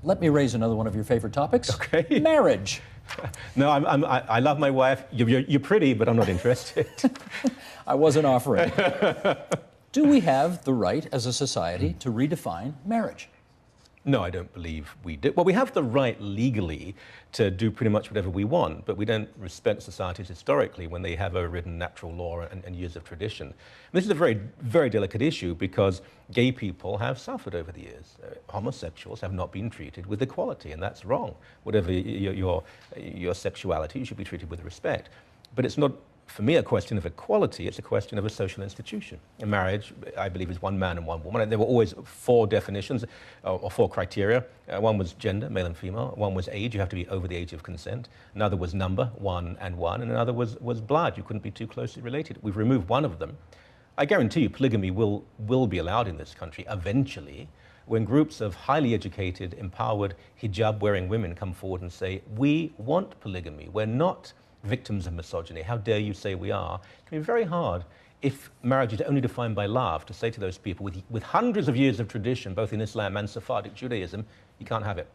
Let me raise another one of your favorite topics. Okay. Marriage. No, I love my wife. You're pretty, but I'm not interested. I wasn't offering. Do we have the right as a society to redefine marriage? No, I don't believe we do. Well, we have the right legally to do pretty much whatever we want, but we don't respect societies historically when they have overridden natural law and years of tradition. And this is a very, very delicate issue because gay people have suffered over the years. Homosexuals have not been treated with equality, and that's wrong. Whatever your sexuality, you should be treated with respect. But it's not, for me, a question of equality, it's a question of a social institution. In marriage, I believe, is one man and one woman. And there were always four definitions, or four criteria. One was gender, male and female. One was age, you have to be over the age of consent. Another was number, 1 and 1. And another was blood, you couldn't be too closely related. We've removed one of them. I guarantee you polygamy will be allowed in this country eventually, when groups of highly educated, empowered, hijab-wearing women come forward and say, we want polygamy, we're not victims of misogyny. How dare you say we are? It can be very hard if marriage is only defined by love to say to those people with hundreds of years of tradition, both in Islam and Sephardic Judaism, you can't have it.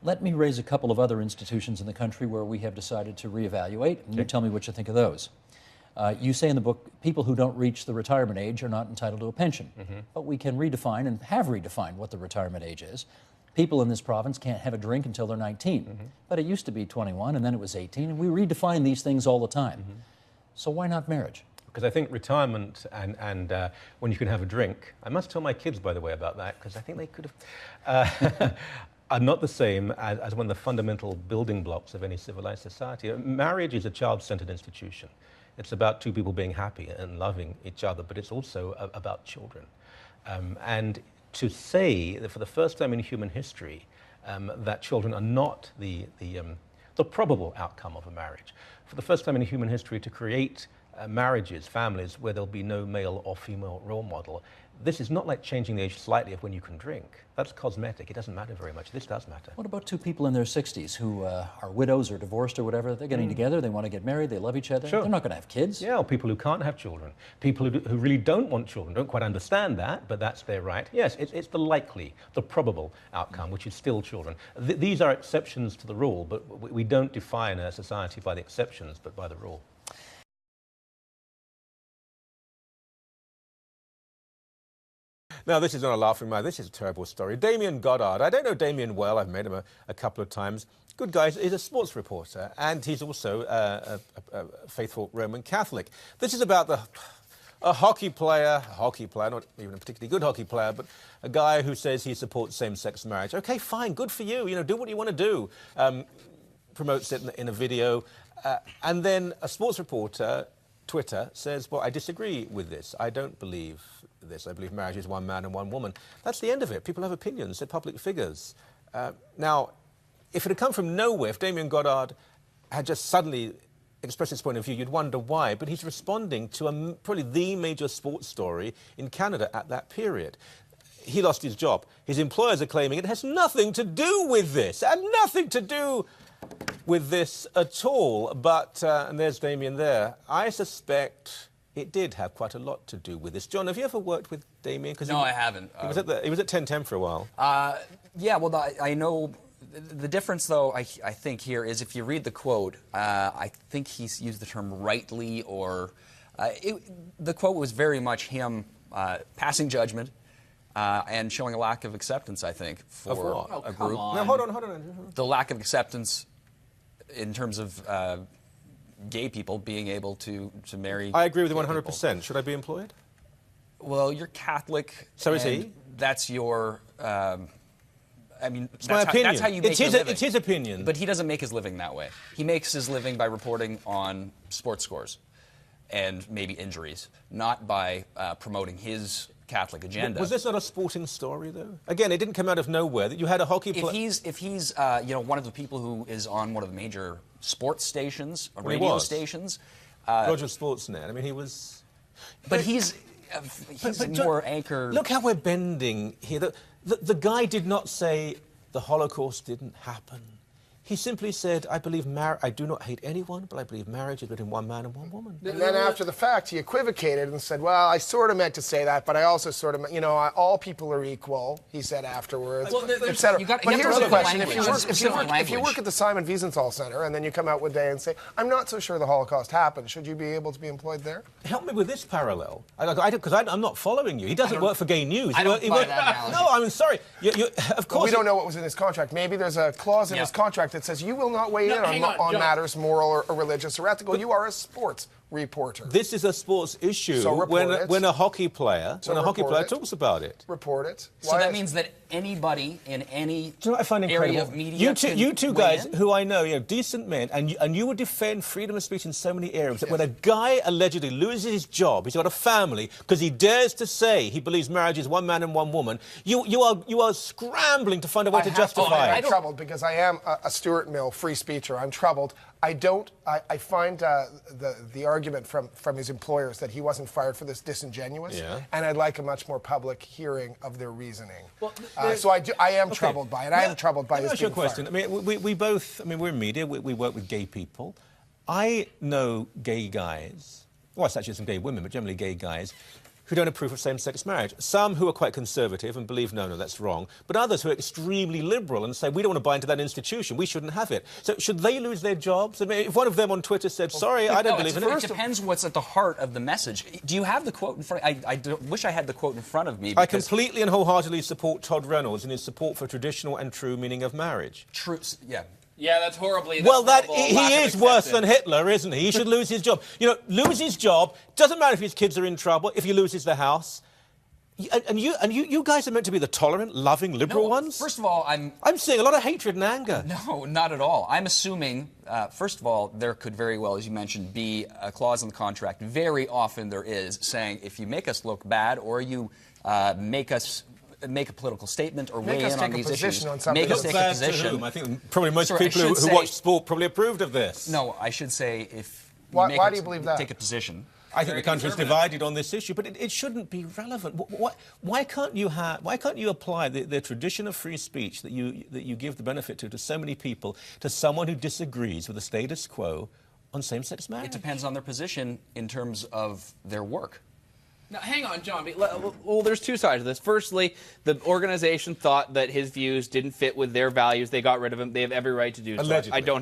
Let me raise a couple of other institutions in the country where we have decided to reevaluate, and you tell me what you think of those. You say in the book, people who don't reach the retirement age are not entitled to a pension. But we can redefine and have redefined what the retirement age is. People in this province can't have a drink until they're 19. But it used to be 21, and then it was 18, and we redefine these things all the time. So why not marriage? Because I think retirement and when you can have a drink, I must tell my kids, by the way, about that, because I think they could have, are not the same as one of the fundamental building blocks of any civilized society. Marriage is a child-centered institution. It's about two people being happy and loving each other, but it's also about children. And to say that for the first time in human history that children are not the probable outcome of a marriage, for the first time in human history to create marriages, families where there'll be no male or female role model. This is not like changing the age slightly of when you can drink. That's cosmetic. It doesn't matter very much. This does matter. What about two people in their 60s who are widows or divorced or whatever? They're getting together, they want to get married, they love each other. Sure. They're not going to have kids. Yeah, or people who can't have children. People who really don't want children, don't quite understand that, but that's their right. Yes, it's the likely, the probable outcome, which is still children. These are exceptions to the rule, but we don't define a society by the exceptions, but by the rule. Now, this is not a laughing matter. This is a terrible story. Damien Goddard. I don't know Damien well. I've met him a couple of times. Good guy. He's a sports reporter, and he's also a faithful Roman Catholic. This is about a hockey player, not even a particularly good hockey player, but a guy who says he supports same-sex marriage. Okay, fine, good for you. You know, do what you want to do. Promotes it in a video. And then a sports reporter, Twitter, says, well, I disagree with this. I don't believe this. I believe marriage is one man and one woman. That's the end of it. People have opinions. They're public figures. Now, if it had come from nowhere, if Damien Goddard had just suddenly expressed his point of view, you'd wonder why. But he's responding to probably the major sports story in Canada at that period. He lost his job. His employers are claiming it has nothing to do with this, and nothing to do with this at all. But, and there's Damien there, I suspect it did have quite a lot to do with this. John, have you ever worked with Damien? No, I haven't. He was at 1010 for a while. Yeah, well, I know. The difference, though, I think here is if you read the quote, I think he's used the term rightly, or the quote was very much him passing judgment and showing a lack of acceptance, I think, for a group. Now, hold on. The lack of acceptance in terms of gay people being able to marry. I agree with you 100%. Should I be employed? Well, you're Catholic. So is he. That's your. I mean, it's my opinion. That's how you make your living. It's his opinion. But he doesn't make his living that way. He makes his living by reporting on sports scores and maybe injuries, not by promoting his Catholic agenda. Was this not a sporting story, though? Again, it didn't come out of nowhere. That you had a hockey player. If he's you know, one of the people who is on one of the major sports stations, radio stations. Roger Sportsnet. I mean, he was. But he's more anchor. Look how we're bending here. The guy did not say the Holocaust didn't happen. He simply said, I do not hate anyone, but I believe marriage is between one man and one woman. And then after the fact, he equivocated and said, well, I sort of meant to say that, but I also sort of, all people are equal, he said afterwards, etc. But here's the question. If you work at the Simon Wiesenthal Center and then you come out one day and say, I'm not so sure the Holocaust happened, should you be able to be employed there? Help me with this parallel, because I'm not following you. He doesn't work for Gay News. I don't buy that analogy. No, I'm sorry. Of course. We don't know what was in his contract. Maybe there's a clause in his contract that says you will not weigh in on matters moral or religious or ethical. You are a sports reporter. This is a sports issue. So when a hockey player talks about it. Report it. So that means that anybody in any Do you know what I find incredible? area of media You two guys, who I know, decent men, and you would defend freedom of speech in so many areas that when a guy allegedly loses his job, he's got a family, because he dares to say he believes marriage is one man and one woman, you are scrambling to find a way to justify it. I'm troubled because I am a Stuart Mill free speecher. I'm troubled. I find the argument from his employers that he wasn't fired for this disingenuous, and I'd like a much more public hearing of their reasoning. Well, so I am troubled by it. I am troubled by this being fired. Question. I mean, we both, we're in media, we work with gay people. I know gay guys, well, it's actually some gay women, but generally gay guys, who don't approve of same-sex marriage. Some who are quite conservative and believe, no, that's wrong. But others who are extremely liberal and say, we don't want to buy into that institution, we shouldn't have it. So should they lose their jobs? I mean, if one of them on Twitter said, sorry, I don't believe in it. It depends what's at the heart of the message. Do you have the quote in front? I wish I had the quote in front of me. I completely and wholeheartedly support Todd Reynolds in his support for traditional and true meaning of marriage. True, yeah. Yeah, that's horribly. He is worse than Hitler, isn't he? He should lose his job. Lose his job. Doesn't matter if his kids are in trouble. If he loses the house, and you guys are meant to be the tolerant, loving, liberal ones. First of all, I'm seeing a lot of hatred and anger. No, not at all. I'm assuming, first of all, there could very well, as you mentioned, be a clause in the contract. Very often there is saying if you make us look bad or you make a political statement or weigh in on these issues. Make us take a position. I think probably most people who watch sport probably approved of this. No, I should say if why do you believe that? Take a position. I think the country is divided on this issue, but it shouldn't be relevant. Why can't you apply the tradition of free speech that you give the benefit to so many people to someone who disagrees with the status quo on same-sex marriage? It depends on their position in terms of their work. Now, hang on, John. Well, there's two sides of this. Firstly, the organization thought that his views didn't fit with their values. They got rid of him. They have every right to do so. Allegedly. I don't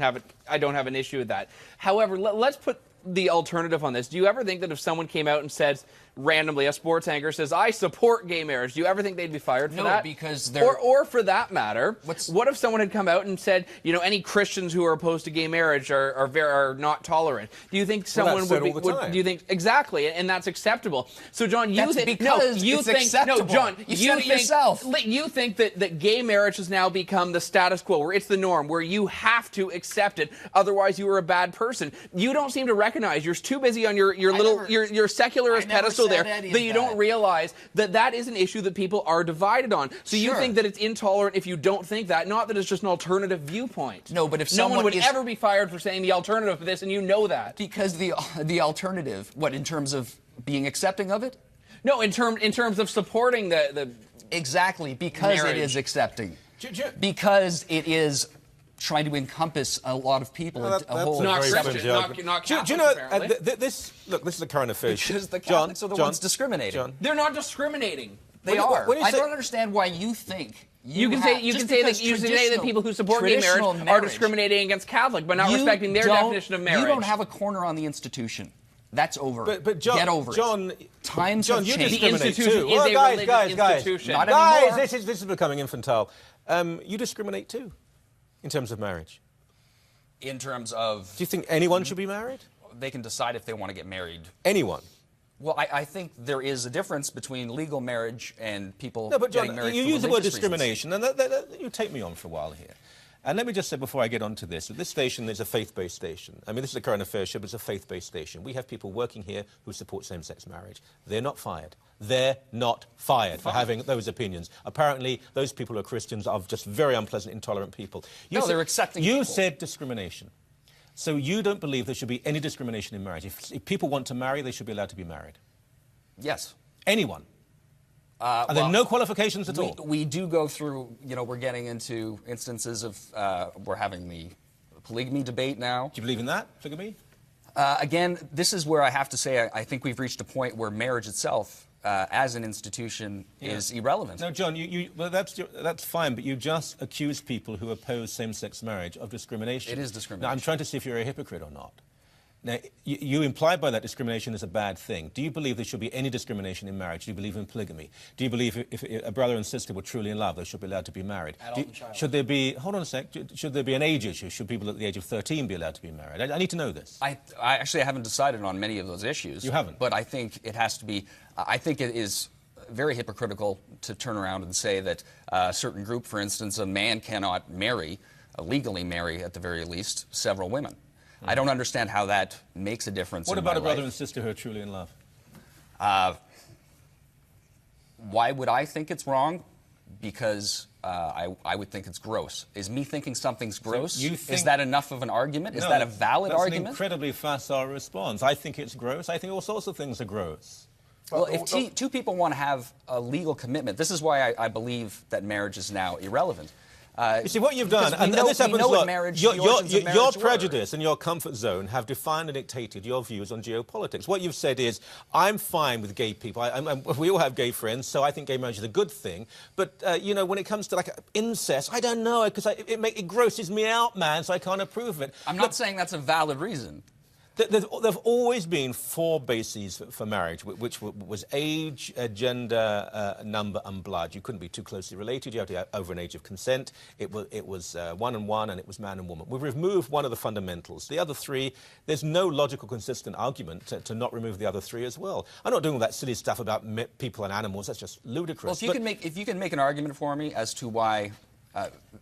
have an issue with that. However, let's put the alternative on this. Do you ever think that if someone came out and said randomly, a sports anchor says, I support gay marriage, do you ever think they'd be fired for that? No, because they're... Or for that matter, what if someone had come out and said, any Christians who are opposed to gay marriage are not tolerant? Do you think someone would be... Do you think... Exactly, and that's acceptable. So, John, you think... Because it's acceptable. No, John, you said it yourself. You think that gay marriage has now become the status quo, where it's the norm, where you have to accept it, otherwise you are a bad person. You don't seem to recognize, you're too busy on your secularist pedestal there, that you don't realize that is an issue that people are divided on. So you think that it's intolerant if you don't think that, not that it's just an alternative viewpoint. No, but if no one would ever be fired for saying the alternative to this, and you know that. Because the alternative, in terms of being accepting of it? No, in terms of supporting the exactly, because marriage. It is accepting. Because it is trying to encompass a lot of people. Not Christian, not Catholic, do you know, this is a current affair. Because the Catholics are the ones discriminating. They're not discriminating. They are. I don't understand why you think... You can say that people who support gay marriage are discriminating against Catholic by not respecting their definition of marriage. You don't have a corner on the institution. That's over. But John, get over it. Times have changed. The institution is a religious institution. Not anymore. Guys, this is becoming infantile. You discriminate too, in terms of marriage. In terms of... Do you think anyone should be married? They can decide if they want to get married. Anyone? Well, I think there is a difference between legal marriage and people John, getting married you for use the word religious discrimination, and you take me on for a while here. And let me just say before I get on to this, that this station is a faith-based station. I mean, this is a current affairs show, but it's a faith-based station. We have people working here who support same-sex marriage. They're not fired. They're not fired for having those opinions. Apparently, those people are Christians, are just very unpleasant, intolerant people. They're accepting people. You said discrimination. So you don't believe there should be any discrimination in marriage. If people want to marry, they should be allowed to be married. Yes. Anyone. Are there no qualifications at all? We do go through, we're getting into instances of we're having the polygamy debate now. Do you believe in that, polygamy? Again, this is where I have to say I think we've reached a point where marriage itself, as an institution, is irrelevant. No, John, well, that's fine, but you just accuse people who oppose same-sex marriage of discrimination. It is discrimination. Now, I'm trying to see if you're a hypocrite or not. Now, you imply by that discrimination is a bad thing. Do you believe there should be any discrimination in marriage? Do you believe in polygamy? Do you believe if a brother and sister were truly in love, they should be allowed to be married? Should there be, hold on a sec, should there be an age issue? Should people at the age of 13 be allowed to be married? I need to know this. I actually haven't decided on many of those issues. You haven't? But I think it has to be, I think it is very hypocritical to turn around and say that a certain group, for instance, a man cannot marry, legally marry at the very least, several women. I don't understand how that makes a difference. What about a brother and sister who are truly in love? Why would I think it's wrong? Because I would think it's gross. Is me thinking something's gross? So is that enough of an argument? Is that a valid argument? That's an incredibly facile response. I think it's gross. I think all sorts of things are gross. Well, if two people want to have a legal commitment, this is why I believe that marriage is now irrelevant. You see, what you've done, and this happens a lot, your prejudice and your comfort zone have defined and dictated your views on geopolitics. What you've said is, I'm fine with gay people. We all have gay friends, so I think gay marriage is a good thing. But, you know, when it comes to, like, incest, I don't know, because it grosses me out, man, so I can't approve of it. I'm not saying that's a valid reason. There have always been 4 bases for marriage, which was age, gender, number, and blood. You couldn't be too closely related. You had to be over an age of consent. It was 1 and 1, and it was man and woman. We've removed one of the fundamentals. The other 3, there's no logical, consistent argument to not remove the other 3 as well. I'm not doing all that silly stuff about people and animals. That's just ludicrous. Well, if you can make an argument for me as to why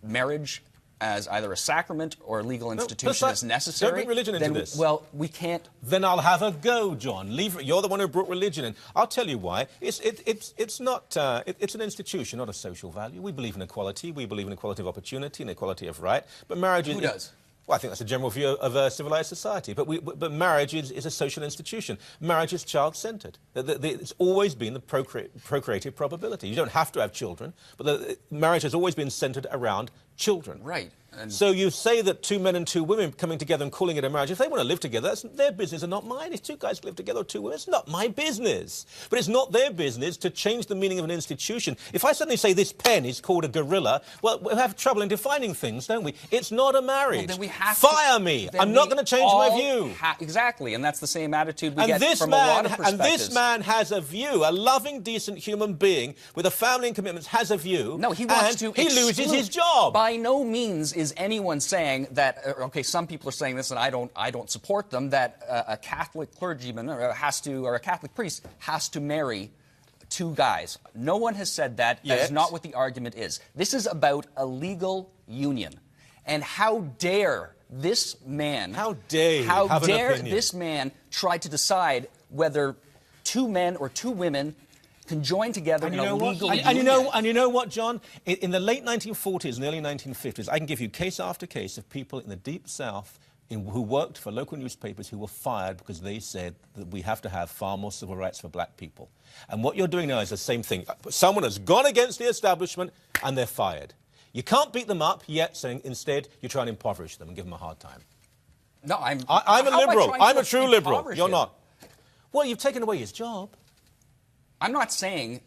marriage as either a sacrament or a legal institution is necessary. Don't bring religion into this. Well, we can't. Then I'll have a go, John. You're the one who brought religion in. I'll tell you why. It's an institution, not a social value. We believe in equality. We believe in equality of opportunity and equality of right. But marriage is... Who does? Well, I think that's a general view of a civilized society. But marriage is a social institution. Marriage is child-centred. It's always been the procreative probability. You don't have to have children, but marriage has always been centred around children. Right. So you say that 2 men and 2 women coming together and calling it a marriage, if they want to live together, that's their business and not mine. If 2 guys live together or 2 women, it's not my business. But it's not their business to change the meaning of an institution. If I suddenly say this pen is called a gorilla, well, we'll have trouble in defining things, don't we? It's not a marriage. Well, then we have Fire me. I'm not going to change my view. Exactly, and that's the same attitude we get from a lot of perspectives. And this man has a view. A loving, decent human being with a family and commitments has a view. No, he wants to he loses his job. By no means is anyone saying that, okay, some people are saying this and I don't support them, that a Catholic clergyman or a Catholic priest has to marry 2 guys. No one has said that. That is not what the argument is. This is about a legal union. And how dare this man... How dare this man try to decide whether 2 men or 2 women can join together in a legal union. And you know what, John? In the late 1940s and early 1950s, I can give you case after case of people in the Deep South who worked for local newspapers who were fired because they said that we have to have far more civil rights for black people. And what you're doing now is the same thing. Someone has gone against the establishment and they're fired. You can't beat them up, yet saying instead you try and impoverish them and give them a hard time. No, I'm a liberal. I'm a true liberal. You're him? not. Well, you've taken away his job. I'm not saying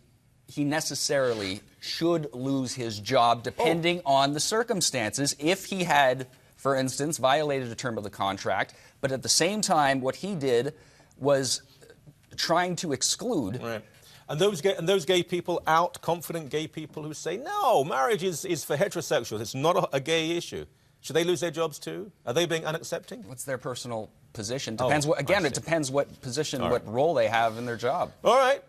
he necessarily should lose his job depending on the circumstances. If he had, for instance, violated a term of the contract, but at the same time what he did was trying to exclude... Right. And those gay people, confident gay people who say, no, marriage is for heterosexuals, it's not a gay issue. Should they lose their jobs too? Are they being unaccepting? What's their personal position? Depends. It depends what position, what role they have in their job. All right.